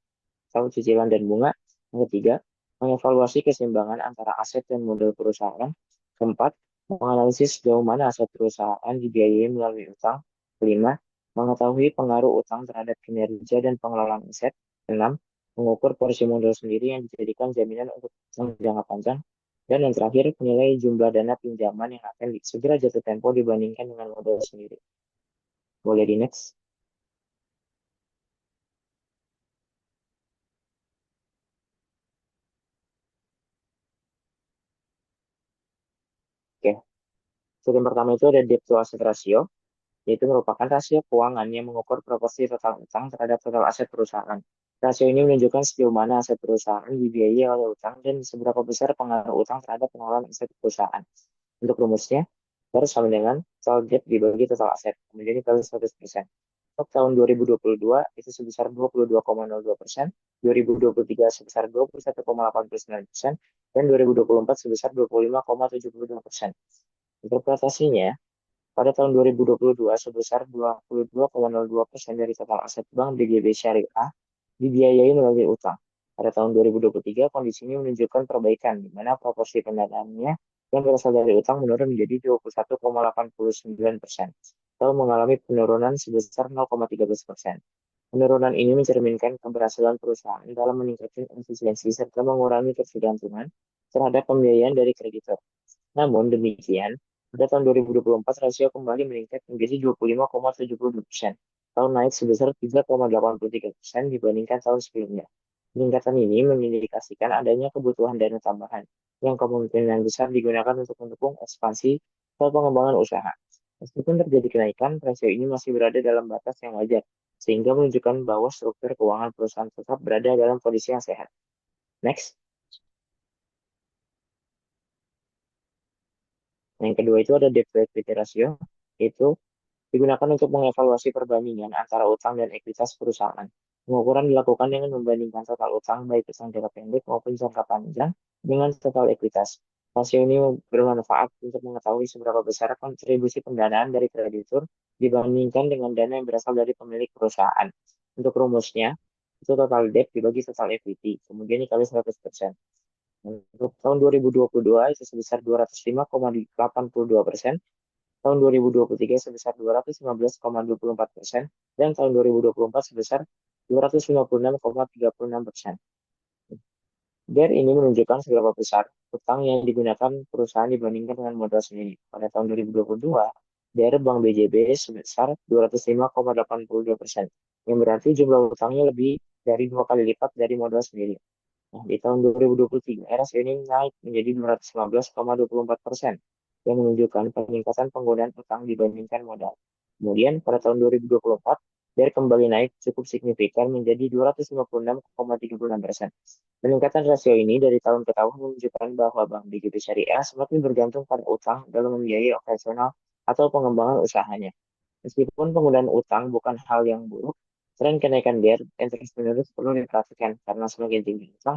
atau cicilan dan bunga. Yang ketiga, mengevaluasi keseimbangan antara aset dan modal perusahaan. Keempat, menganalisis sejauh mana aset perusahaan dibiayai melalui utang. Kelima, mengetahui pengaruh utang terhadap kinerja dan pengelolaan aset. Enam, mengukur porsi modal sendiri yang dijadikan jaminan untuk jangka panjang. Dan yang terakhir, menilai jumlah dana pinjaman yang akan segera jatuh tempo dibandingkan dengan modal sendiri. Boleh di next. Oke, so, yang pertama itu ada debt to asset ratio, yaitu merupakan rasio keuangan yang mengukur proporsi total utang terhadap total aset perusahaan. Rasio ini menunjukkan sejauh mana aset perusahaan dibiayai oleh utang dan seberapa besar pengaruh utang terhadap pengelolaan aset perusahaan. Untuk rumusnya, harus sama dengan total debt dibagi total aset, kemudian dikali 100%. Untuk tahun 2022 itu sebesar 22,02%, 2023 sebesar 21,89%, dan 2024 sebesar 25,72%. Interpretasinya, pada tahun 2022 sebesar 22,02% dari total aset Bank BJB Syariah dibiayai melalui utang. Pada tahun 2023 kondisi ini menunjukkan perbaikan di mana proporsi pendanaannya yang berasal dari utang menurun menjadi 21,89% atau mengalami penurunan sebesar 0,13%. Penurunan ini mencerminkan keberhasilan perusahaan dalam meningkatkan efisiensi serta mengurangi ketergantungan terhadap pembiayaan dari kreditor. Namun demikian, pada tahun 2024 rasio kembali meningkat menjadi 25,72%, tahun naik sebesar 3,83% dibandingkan tahun sebelumnya. Peningkatan ini mengindikasikan adanya kebutuhan dana tambahan yang kemungkinan besar digunakan untuk mendukung ekspansi atau pengembangan usaha. Meskipun terjadi kenaikan, rasio ini masih berada dalam batas yang wajar, sehingga menunjukkan bahwa struktur keuangan perusahaan tetap berada dalam kondisi yang sehat. Next. Yang kedua itu ada debt to equity ratio, itu digunakan untuk mengevaluasi perbandingan antara utang dan ekuitas perusahaan. Pengukuran dilakukan dengan membandingkan total utang, baik utang jangka pendek maupun jangka panjang, dengan total ekuitas. Rasio ini bermanfaat untuk mengetahui seberapa besar kontribusi pendanaan dari kreditur dibandingkan dengan dana yang berasal dari pemilik perusahaan. Untuk rumusnya, itu total debt dibagi total equity, kemudian dikali 100%. Untuk tahun 2022 itu sebesar 205,82%, tahun 2023 sebesar 215,24%, dan tahun 2024 sebesar 256,36%. Dari ini menunjukkan seberapa besar utang yang digunakan perusahaan dibandingkan dengan modal sendiri. Pada tahun 2022, dari Bank BJB sebesar 205,82%, yang berarti jumlah utangnya lebih dari 2 kali lipat dari modal sendiri. Nah, di tahun 2023, rasio ini naik menjadi 215,24%, yang menunjukkan peningkatan penggunaan utang dibandingkan modal. Kemudian, pada tahun 2024, dari kembali naik cukup signifikan menjadi 256,36%. Peningkatan rasio ini dari tahun ke tahun menunjukkan bahwa Bank BJB Syariah semakin bergantung pada utang dalam membiayai operasional atau pengembangan usahanya. Meskipun penggunaan utang bukan hal yang buruk, tren kenaikan biaya dan terus-menerus perlu diperhatikan karena semakin tinggi utang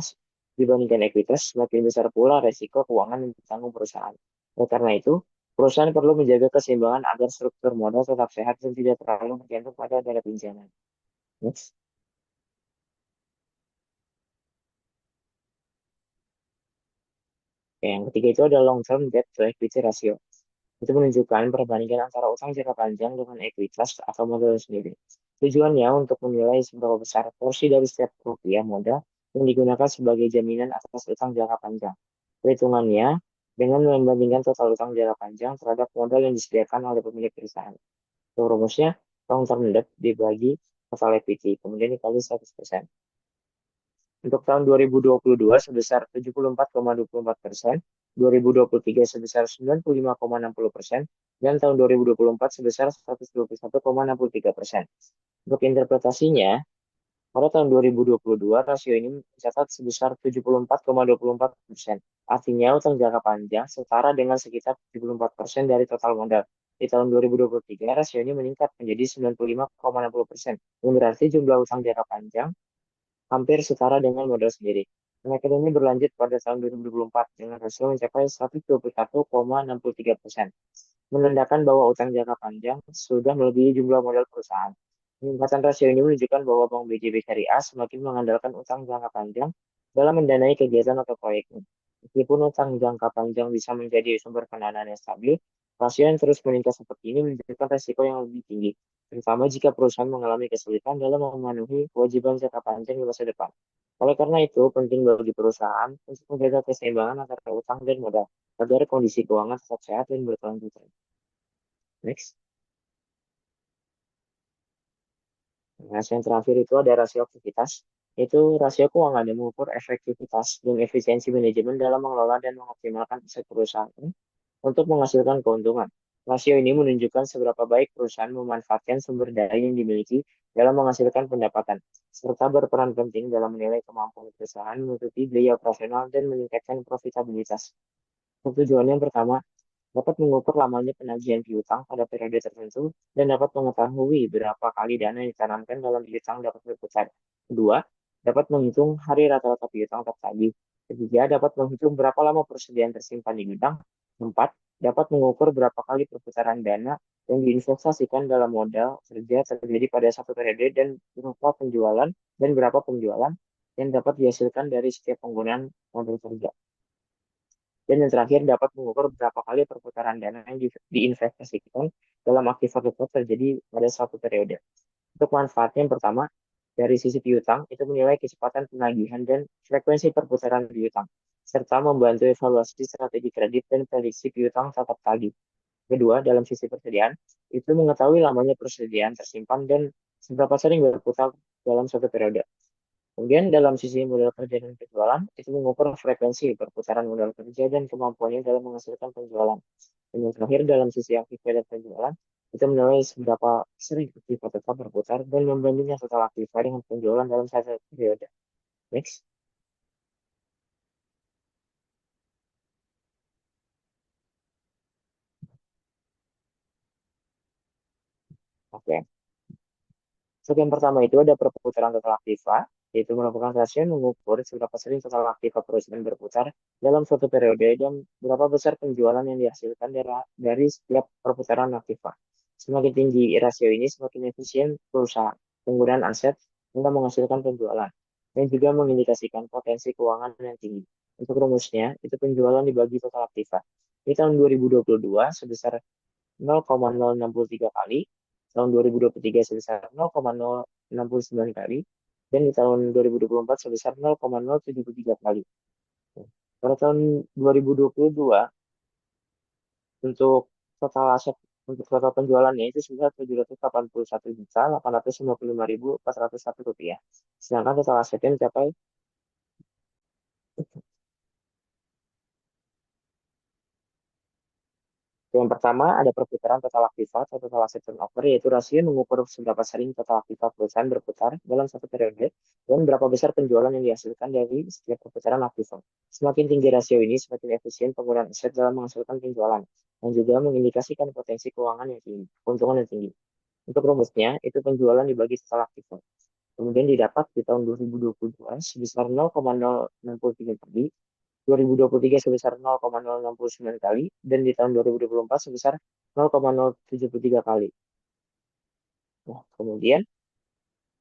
dibandingkan ekuitas, semakin besar pula resiko keuangan yang ditanggung perusahaan. Oleh karena itu, perusahaan perlu menjaga keseimbangan agar struktur modal tetap sehat dan tidak terlalu bergantung pada dana pinjaman. Next. Yang ketiga itu ada long term debt to equity ratio. Itu menunjukkan perbandingan antara utang jangka panjang dengan ekuitas atau modal sendiri. Tujuannya untuk menilai seberapa besar porsi dari setiap rupiah modal yang digunakan sebagai jaminan atas utang jangka panjang. Perhitungannya dengan membandingkan total utang jangka panjang terhadap modal yang disediakan oleh pemilik perusahaan. Untuk rumusnya, long term debt dibagi total equity, kemudian dikali 100%. Untuk tahun 2022 sebesar 74,24%, 2023 sebesar 95,60%, dan tahun 2024 sebesar 121,63%. Untuk interpretasinya, pada tahun 2022 rasio ini mencatat sebesar 74,24%. Artinya utang jangka panjang setara dengan sekitar 74% dari total modal. Di tahun 2023 rasio ini meningkat menjadi 95,60%, yang berarti jumlah utang jangka panjang hampir setara dengan modal sendiri. Kenaikan ini berlanjut pada tahun 2024 dengan rasio mencapai 121,63%, menandakan bahwa utang jangka panjang sudah melebihi jumlah modal perusahaan. Peningkatan rasio ini menunjukkan bahwa Bank BJB Syariah semakin mengandalkan utang jangka panjang dalam mendanai kegiatan atau proyeknya. Meskipun utang jangka panjang bisa menjadi sumber pendanaan yang stabil, rasio yang terus meningkat seperti ini menunjukkan resiko yang lebih tinggi, terutama jika perusahaan mengalami kesulitan dalam memenuhi kewajiban jangka panjang di masa depan. Oleh karena itu, penting bagi perusahaan untuk menjaga keseimbangan antara utang dan modal, agar kondisi keuangan tetap sehat dan berkelanjutan. Next. Rasio yang terakhir itu ada rasio aktivitas, itu rasio keuangan yang mengukur efektivitas dan efisiensi manajemen dalam mengelola dan mengoptimalkan aset perusahaan untuk menghasilkan keuntungan. Rasio ini menunjukkan seberapa baik perusahaan memanfaatkan sumber daya yang dimiliki dalam menghasilkan pendapatan, serta berperan penting dalam menilai kemampuan perusahaan menutupi biaya operasional dan meningkatkan profitabilitas. Tujuan yang pertama, dapat mengukur lamanya penagihan piutang pada periode tertentu dan dapat mengetahui berapa kali dana yang ditanamkan dalam piutang dapat berputar. Kedua, dapat menghitung hari rata-rata piutang tertagih. Ketiga, dapat menghitung berapa lama persediaan tersimpan di gudang. Empat, dapat mengukur berapa kali perputaran dana yang diinvestasikan dalam modal kerja terjadi pada satu periode dan berapa penjualan yang dapat dihasilkan dari setiap penggunaan modal kerja. Dan yang terakhir dapat mengukur berapa kali perputaran dana yang diinvestasikan dalam aktivitas terjadi pada suatu periode. Untuk manfaatnya yang pertama, dari sisi piutang, itu menilai kecepatan penagihan dan frekuensi perputaran piutang, serta membantu evaluasi strategi kredit dan prediksi piutang tetap tagih. Kedua, dalam sisi persediaan, itu mengetahui lamanya persediaan tersimpan dan seberapa sering berputar dalam suatu periode. Kemudian dalam sisi modal kerja dan penjualan, itu mengukur frekuensi perputaran modal kerja dan kemampuannya dalam menghasilkan penjualan. Dan yang terakhir dalam sisi aktiva dan penjualan, itu menilai seberapa sering aktiva tetap berputar dan membandingkan total aktiva dengan penjualan dalam satu periode. Next. Oke. Untuk yang pertama itu ada perputaran total aktiva, yaitu merupakan rasio yang mengukur seberapa sering total aktiva perusahaan berputar dalam suatu periode dan berapa besar penjualan yang dihasilkan dari setiap perputaran aktiva. Semakin tinggi rasio ini, semakin efisien perusahaan penggunaan aset hingga menghasilkan penjualan dan juga mengindikasikan potensi keuangan yang tinggi. Untuk rumusnya, itu penjualan dibagi total aktiva. Di tahun 2022 sebesar 0,063 kali, tahun 2023 sebesar 0,069 kali, dan di tahun 2024 sebesar 0,073 kali. Pada tahun 2022, untuk total aset Untuk total penjualannya itu sebesar 781.851.855.401 rupiah. Sedangkan total asetnya mencapai yang pertama ada perputaran total aktiva atau total aset turnover, yaitu rasio mengukur seberapa sering total aktiva perusahaan berputar dalam satu periode dan berapa besar penjualan yang dihasilkan dari setiap perputaran aktiva. Semakin tinggi rasio ini, semakin efisien penggunaan aset dalam menghasilkan penjualan dan juga mengindikasikan potensi keuangan yang tinggi, keuntungan yang tinggi. Untuk rumusnya, itu penjualan dibagi total aktiva. Kemudian didapat di tahun 2022 sebesar 0,063 kali, 2023 sebesar 0,069 kali, dan di tahun 2024 sebesar 0,073 kali. Nah, kemudian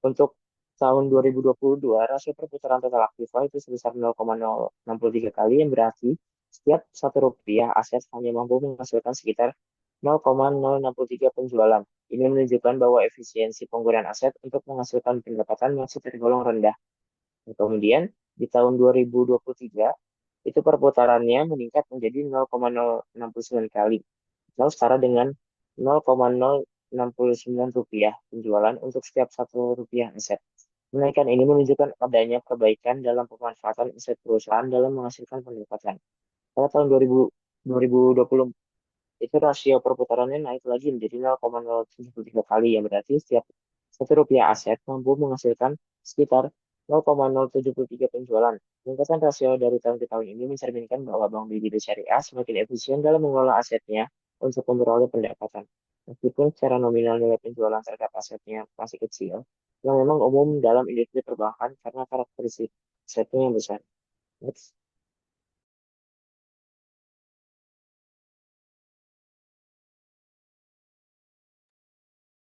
untuk tahun 2022, rasio perputaran total aktiva itu sebesar 0,063 kali, yang berarti setiap satu rupiah aset hanya mampu menghasilkan sekitar 0,063 penjualan. Ini menunjukkan bahwa efisiensi penggunaan aset untuk menghasilkan pendapatan masih tergolong rendah. Dan kemudian di tahun 2023 itu perputarannya meningkat menjadi 0,069 kali atau setara dengan 0,069 rupiah penjualan untuk setiap satu rupiah aset. Kenaikan ini menunjukkan adanya perbaikan dalam pemanfaatan aset perusahaan dalam menghasilkan pendapatan. Pada tahun 2020 itu rasio perputarannya naik lagi menjadi 0,073 kali, yang berarti setiap satu rupiah aset mampu menghasilkan sekitar 0,073 penjualan. Peningkatan rasio dari tahun ke tahun ini mencerminkan bahwa Bank BJB Syariah semakin efisien dalam mengelola asetnya untuk memperoleh pendapatan. Meskipun secara nominal nilai penjualan terhadap asetnya masih kecil, yang memang umum dalam industri perbankan karena karakteristik asetnya yang besar. Next.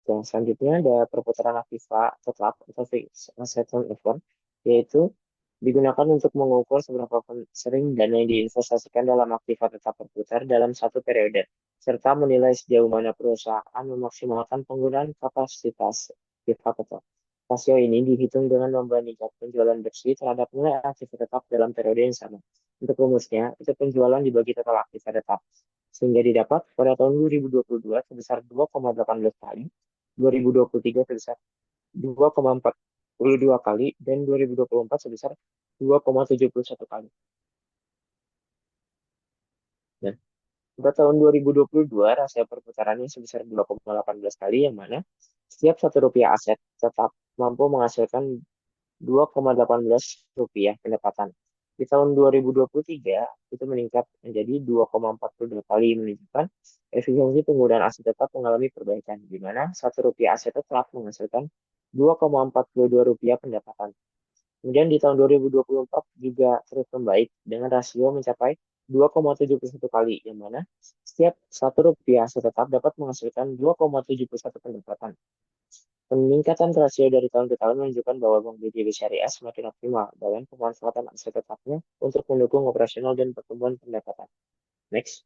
Yang selanjutnya ada perputaran aktiva tetap atau fixed asset turnover, yaitu digunakan untuk mengukur seberapa sering dana yang diinvestasikan dalam aktiva tetap berputar dalam satu periode, serta menilai sejauh mana perusahaan memaksimalkan penggunaan kapasitas aktiva tetap. Rasio ini dihitung dengan membandingkan penjualan bersih terhadap nilai aktiva tetap dalam periode yang sama. Untuk rumusnya, itu penjualan dibagi total aktiva tetap, sehingga didapat pada tahun 2022 sebesar 2,18 kali, 2023 sebesar 2,42 kali, dan 2024 sebesar 2,71 kali. Dan pada tahun 2022, rasio perputarannya sebesar 2,18 kali, yang mana setiap satu rupiah aset tetap mampu menghasilkan 2,18 rupiah pendapatan. Di tahun 2023, itu meningkat menjadi 2,42 kali, menunjukkan efisiensi penggunaan aset tetap mengalami perbaikan, di mana satu rupiah aset tetap menghasilkan 2,42 rupiah pendapatan. Kemudian di tahun 2024 juga terus membaik dengan rasio mencapai 2,71 kali, yang mana setiap satu rupiah aset tetap dapat menghasilkan 2,71 pendapatan. Peningkatan rasio dari tahun ke tahun menunjukkan bahwa Bank BJB Syariah semakin optimal dalam pemanfaatan aset tetapnya untuk mendukung operasional dan pertumbuhan pendapatan. Next.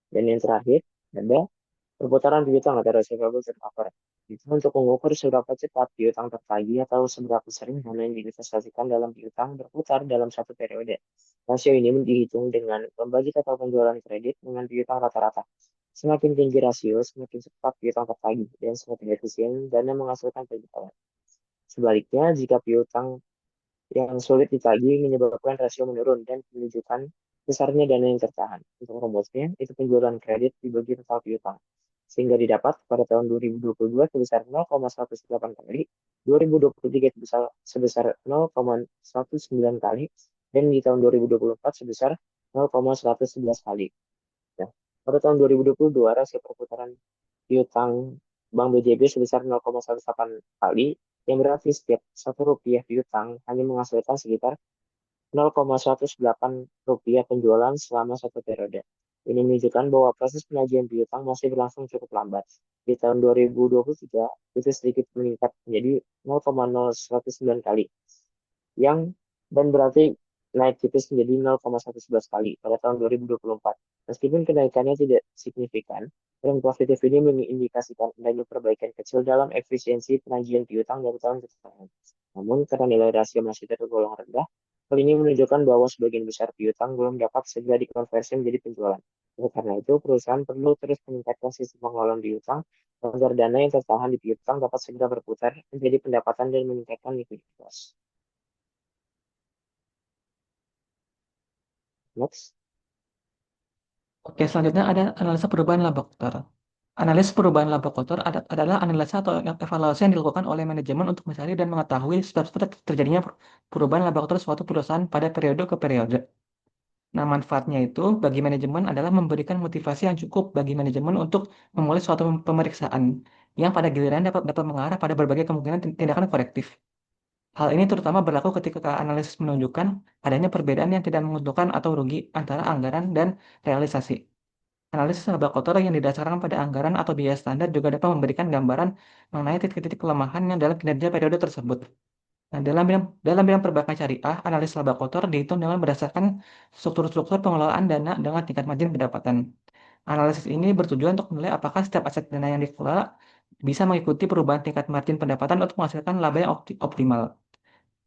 Dan yang terakhir, ada perputaran piutang atau receivable turnover. Itu untuk mengukur seberapa cepat piutang tertagih atau seberapa sering dana yang diinvestasikan dalam piutang berputar dalam satu periode. Rasio ini dihitung dengan membagi total penjualan kredit dengan piutang rata-rata. Semakin tinggi rasio, semakin cepat piutang tertagih dan semakin efisien dana menghasilkan penjualan. Sebaliknya, jika piutang yang sulit ditagih menyebabkan rasio menurun dan menunjukkan besarnya dana yang tertahan. Untuk rumusnya, itu penjualan kredit dibagi total piutang, sehingga didapat pada tahun 2022 sebesar 0,108 kali, 2023 sebesar 0,109 kali, dan di tahun 2024 sebesar 0,111 kali. Nah, pada tahun 2022, rasio perputaran piutang Bank BJB sebesar 0,18 kali, yang berarti setiap satu rupiah piutang hanya menghasilkan sekitar 0,108 rupiah penjualan selama satu periode. Ini menunjukkan bahwa proses penagihan piutang masih berlangsung cukup lambat. Di tahun 2023, itu sedikit meningkat menjadi 0,0109 kali, yang dan berarti naik tipis menjadi 0,111 kali pada tahun 2024. Meskipun kenaikannya tidak signifikan, tren positif ini mengindikasikan adanya perbaikan kecil dalam efisiensi penagihan piutang dari tahun ke tahun. Namun, karena nilai rasio masih tergolong rendah, Hal ini menunjukkan bahwa sebagian besar piutang belum dapat segera dikonversi menjadi penjualan. Oleh karena itu, perusahaan perlu terus meningkatkan sistem pengelolaan piutang agar dana yang tertahan di piutang dapat segera berputar menjadi pendapatan dan meningkatkan likuiditas. Next. Oke, selanjutnya ada analisa perubahan laba kotor. Analis perubahan laba kotor adalah analisa atau evaluasi yang dilakukan oleh manajemen untuk mencari dan mengetahui sebab-sebab terjadinya perubahan laba kotor suatu perusahaan pada periode ke periode. Nah, manfaatnya itu bagi manajemen adalah memberikan motivasi yang cukup bagi manajemen untuk memulai suatu pemeriksaan yang pada giliran dapat dapat mengarah pada berbagai kemungkinan tindakan korektif. Hal ini terutama berlaku ketika analisis menunjukkan adanya perbedaan yang tidak menguntungkan atau rugi antara anggaran dan realisasi. Analisis laba kotor yang didasarkan pada anggaran atau biaya standar juga dapat memberikan gambaran mengenai titik-titik kelemahan yang dalam kinerja periode tersebut. Nah, dalam bidang perbankan syariah, analis laba kotor dihitung dengan berdasarkan struktur-struktur pengelolaan dana dengan tingkat margin pendapatan. Analisis ini bertujuan untuk menilai apakah setiap aset dana yang dikelola bisa mengikuti perubahan tingkat margin pendapatan untuk menghasilkan laba yang optimal.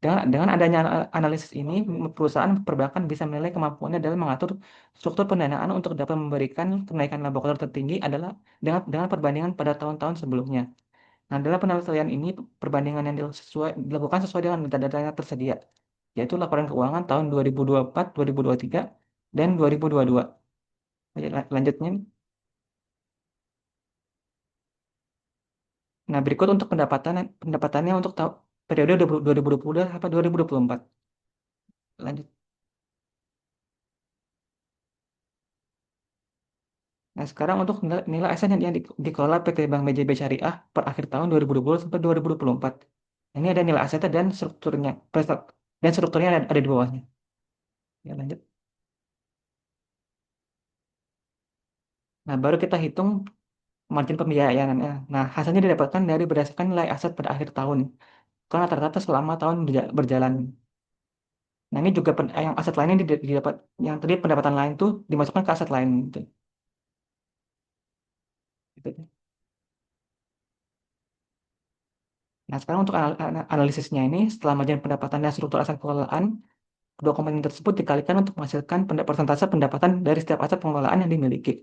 Dengan adanya analisis ini, perusahaan perbankan bisa menilai kemampuannya dalam mengatur struktur pendanaan untuk dapat memberikan kenaikan laba kotor tertinggi adalah dengan perbandingan pada tahun-tahun sebelumnya. Nah, dalam penelitian ini, perbandingan yang dilakukan sesuai dengan data-data yang tersedia, yaitu laporan keuangan tahun 2024, 2023, dan 2022. Lanjutnya, nah berikut untuk pendapatannya untuk periode 2020 sampai 2024. Lanjut. Nah, sekarang untuk nilai aset yang dikelola PT Bank BJB Syariah per akhir tahun 2020 sampai 2024. Ini ada nilai asetnya dan strukturnya, dan strukturnya ada di bawahnya. Ya, lanjut. Nah, baru kita hitung margin pembiayaannya. Nah, hasilnya didapatkan dari berdasarkan nilai aset pada akhir tahun. Karena rata-rata selama tahun berjalan. Nah, ini juga yang aset lainnya didapat, yang tadi pendapatan lain tuh dimasukkan ke aset lain gitu. Gitu. Nah, sekarang untuk analisisnya ini, setelah margin pendapatan dan struktur aset pengelolaan, kedua komponen tersebut dikalikan untuk menghasilkan persentase pendapatan dari setiap aset pengelolaan yang dimiliki.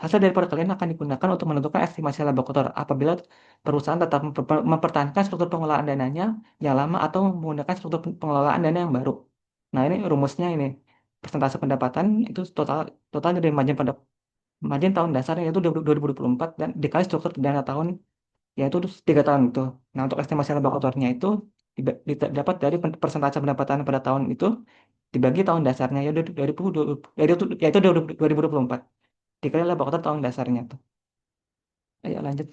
Hasil dari perkalian akan digunakan untuk menentukan estimasi laba kotor apabila perusahaan tetap mempertahankan struktur pengelolaan dananya yang lama atau menggunakan struktur pengelolaan dana yang baru. Nah, ini rumusnya ini. Persentase pendapatan itu total total dari margin tahun dasarnya yaitu 2024 dan dikali struktur dana tahun yaitu 3 tahun itu. Nah, untuk estimasi laba kotornya itu didapat dari persentase pendapatan pada tahun itu dibagi tahun dasarnya yaitu 2020 yaitu 2024 dikali laba kotor tahun dasarnya tuh. Ayo lanjut.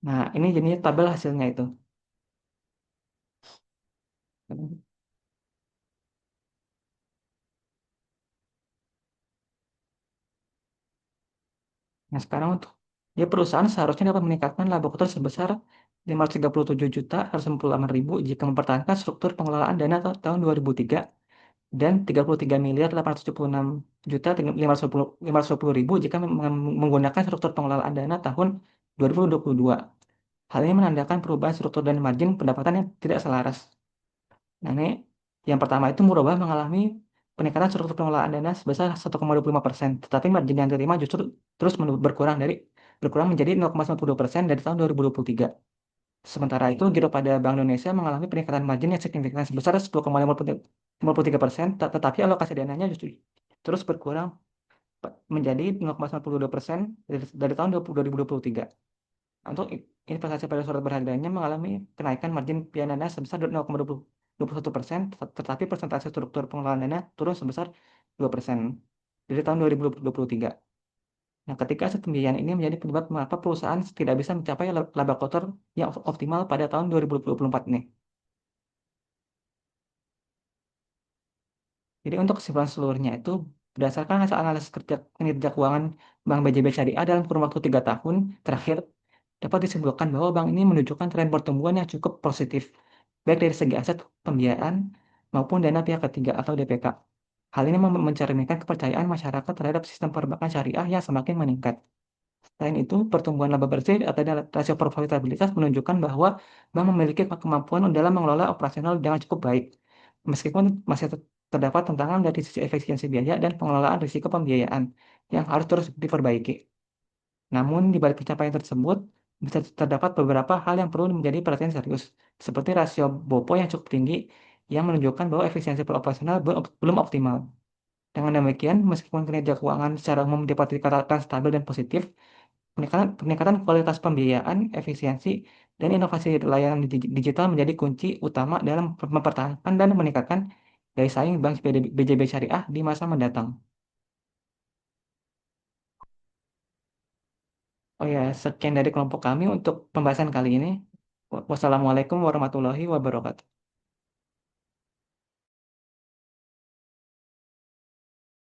Nah, ini jadinya tabel hasilnya itu. Nah, sekarang untuk ya perusahaan seharusnya dapat meningkatkan laba kotor sebesar 537.198.000 jika mempertahankan struktur pengelolaan dana tahun 2003 dan 33.876.510.000 jika menggunakan struktur pengelolaan dana tahun 2022. Hal ini menandakan perubahan struktur dan margin pendapatan yang tidak selaras. Nah, ini yang pertama itu Murabah mengalami peningkatan struktur pengelolaan dana sebesar 1,25%, tetapi margin yang diterima justru terus berkurang menjadi 0,92% dari tahun 2023. Sementara itu, Giro pada Bank Indonesia mengalami peningkatan margin yang signifikan sebesar 10,53%, tetapi alokasi dananya justru terus berkurang menjadi 0,92% dari tahun 2023. Untuk investasi pada surat berharganya mengalami kenaikan margin pidana dana sebesar 0,21%, tetapi persentase struktur pengelolaan dana turun sebesar 2% dari tahun 2023. Nah, ketika aset pembiayaan ini menjadi penyebab mengapa perusahaan tidak bisa mencapai laba kotor yang optimal pada tahun 2024 ini. Jadi untuk kesimpulan seluruhnya itu berdasarkan hasil analisis kinerja keuangan Bank BJB Syariah dalam kurun waktu 3 tahun terakhir, dapat disimpulkan bahwa bank ini menunjukkan tren pertumbuhan yang cukup positif, baik dari segi aset pembiayaan maupun dana pihak ketiga atau DPK. Hal ini mencerminkan kepercayaan masyarakat terhadap sistem perbankan syariah yang semakin meningkat. Selain itu, pertumbuhan laba bersih atau rasio profitabilitas menunjukkan bahwa bank memiliki kemampuan dalam mengelola operasional dengan cukup baik, meskipun masih terdapat tantangan dari sisi efisiensi biaya dan pengelolaan risiko pembiayaan yang harus terus diperbaiki. Namun, di balik pencapaian tersebut, bisa terdapat beberapa hal yang perlu menjadi perhatian serius, seperti rasio BOPO yang cukup tinggi yang menunjukkan bahwa efisiensi operasional belum optimal. Dengan demikian, meskipun kinerja keuangan secara umum dapat dikatakan stabil dan positif, peningkatan kualitas pembiayaan, efisiensi, dan inovasi layanan digital menjadi kunci utama dalam mempertahankan dan meningkatkan daya saing Bank BJB Syariah di masa mendatang. Oh ya, sekian dari kelompok kami untuk pembahasan kali ini. Wassalamualaikum warahmatullahi wabarakatuh.